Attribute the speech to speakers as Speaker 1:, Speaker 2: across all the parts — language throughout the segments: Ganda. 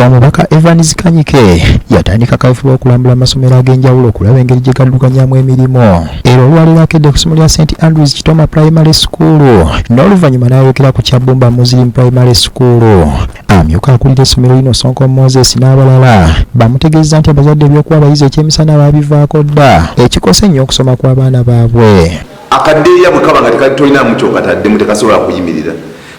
Speaker 1: Omubaka Evans Kanyike yatandika kaweefube okulambula amasomero ag'enjawulo okulaba engeri gye gaddukanyamu emirimu. Era olwaleero akedde ku ssomero lya St Andrews Kitoma Primary School n'oluvannyuma n'ayokera ku Kyabumba Muslim Primary School. Amyuka akulira essomero lino Sonko Moses n'abalala bamutegeeza nti abazadde ebyokuwa abayizi ekyemisana baabivaako dda ekikosa ennyo okusoma kw'abaana baabwe.
Speaker 2: Akaddeeya bwe kaba nga tekatolinamu kyokataddemu tekasobola kuyimirira.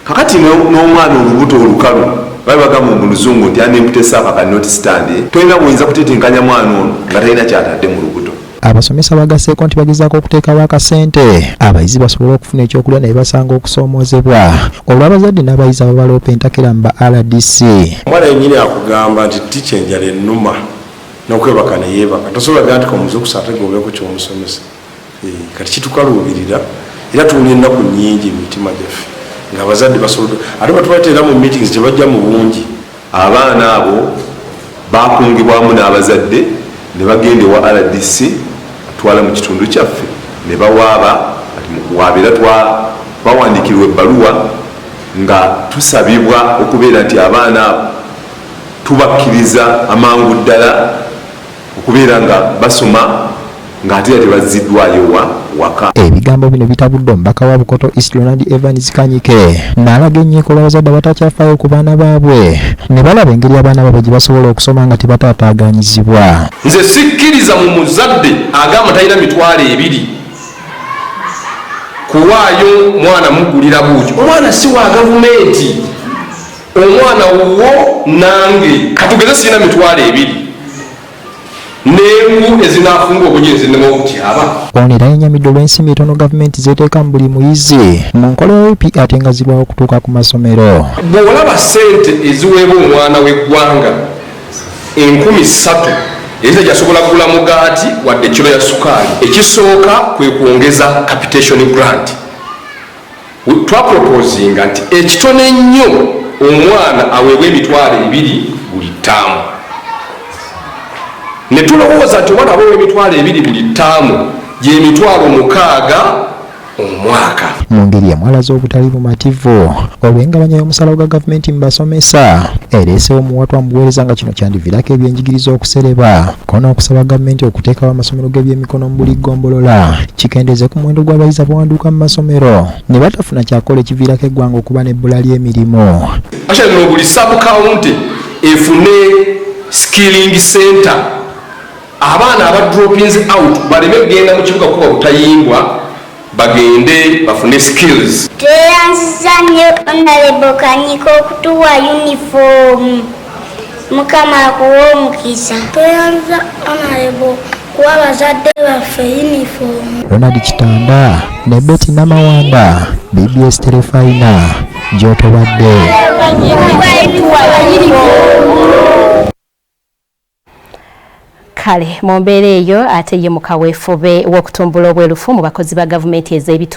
Speaker 2: Kakati n'omwana olubuto olukalu bali bagamba mu Luzungu nti unempty cannot stand. Tolina buyinza kutetenkanya mwana ono nga talina kyatadde mu lubuto.
Speaker 1: Abasomesa bagasseeko nti bagezaako okuteekawo akasente abayizi basobole okufuna ekyokulya naye basanga okusoomoozebwa olw'abazadde n'abayizi ababaloopa entakera mu ba RDC.
Speaker 3: Omwana yennyini akugamba nti tica enjala ennuma n'okwebaka ne yeebaka tosobola kugaa nti komuzukusa ate gobeeko ky'omusomesa. Kati kitukaluubirira era tuwulira ennaku nnyingi mu mitima gyaffe ng'abazadde basobola ate batubateera mu meetings gye bajja mu bungi.
Speaker 2: Abaana abo baakungibwamu n'abazadde ne bagenda ewa RDC atwala mu kitundu kyaffe ne bawaaba ati mu kuwaabira bawandiikirwa ebbaluwa nga tusabibwa okubeera nti abaana tubakkiriza amangu ddala okubeera nga basoma ng'ate tebaziddwayo waka.
Speaker 1: Ebigambo bino bitabudde omubaka wa Bukoto East Ronald Evans Kanyike n'alaga ennyiko abazadde abatakyafaayo ku baana baabwe ne balaba engeri abaana baabwe gye basobola okusoma nga tebataataaganyizibwa.
Speaker 4: Nze sikkiriza mu muzadde agamba talina mitwalo 2 kuwaayo mwana mugulira buuki. Omwana si wa gavumenti, omwana wuwo nange katugeze sirina mitwalo 2 nengu ezinafunga obunyezi ne mutyaba.
Speaker 1: Ono era yenyamidde olw'ensimbi etono gavumenti zeteeka mu buli muyizi mu nkola y'opi ate nga zirwawo okutuuka ku masomero.
Speaker 4: Bw'olaba ssente eziweebwa omwana w'eggwanga 3,000 ezitajasobola kugula mugaati wadde kiro ya sukaali, ekisooka kwe kwongeza capitation grant. Twaproposinga nti ekitono ennyo omwana aweebwa emitwalo 2 buli ttaamu. Ne tulowooza nti omwana aweebwa emitwalo 2 buli ttaamu gy'emitwalo 6 omwaka.
Speaker 1: Mu ngeri emwalaza obutali bumativu olw'engabanya y'omusala gwa gavumenti mu basomesa ereesewo omuwatwa mu buweereza nga kino kyandiviirako ebyenjigiriza okusereba ko n'okusaba gavumenti okuteekawo amasomero g'ebyemikono mu buli ggombolola kikendeeze ku muwendo gw'abayizi abawanduka mu masomero ne batafuna kyakola ekiviirako eggwanga okuba n'ebbula ly'emirimu.
Speaker 4: Akyalino buli sub-county efune skilling center abaana aba droppings out baleme kugenda mu kibuga kuba butayimbwa bagende bafune skills.
Speaker 5: Tweyanziza nnyo Honorable Kanyike okutuwa uniform. Mukama akuwa omukisa.
Speaker 6: Tweyanziza Honorable kuwa abazadde baffe uniform.
Speaker 1: Ronald Kitanda ne Betty Namawanda BBS Terefayina gy'otobadde.
Speaker 7: Kale mu mbeera eyo ate ye mu kaweefube w'okutumbula obwerufu mu bakozi ba gavumenti ez'ebitundu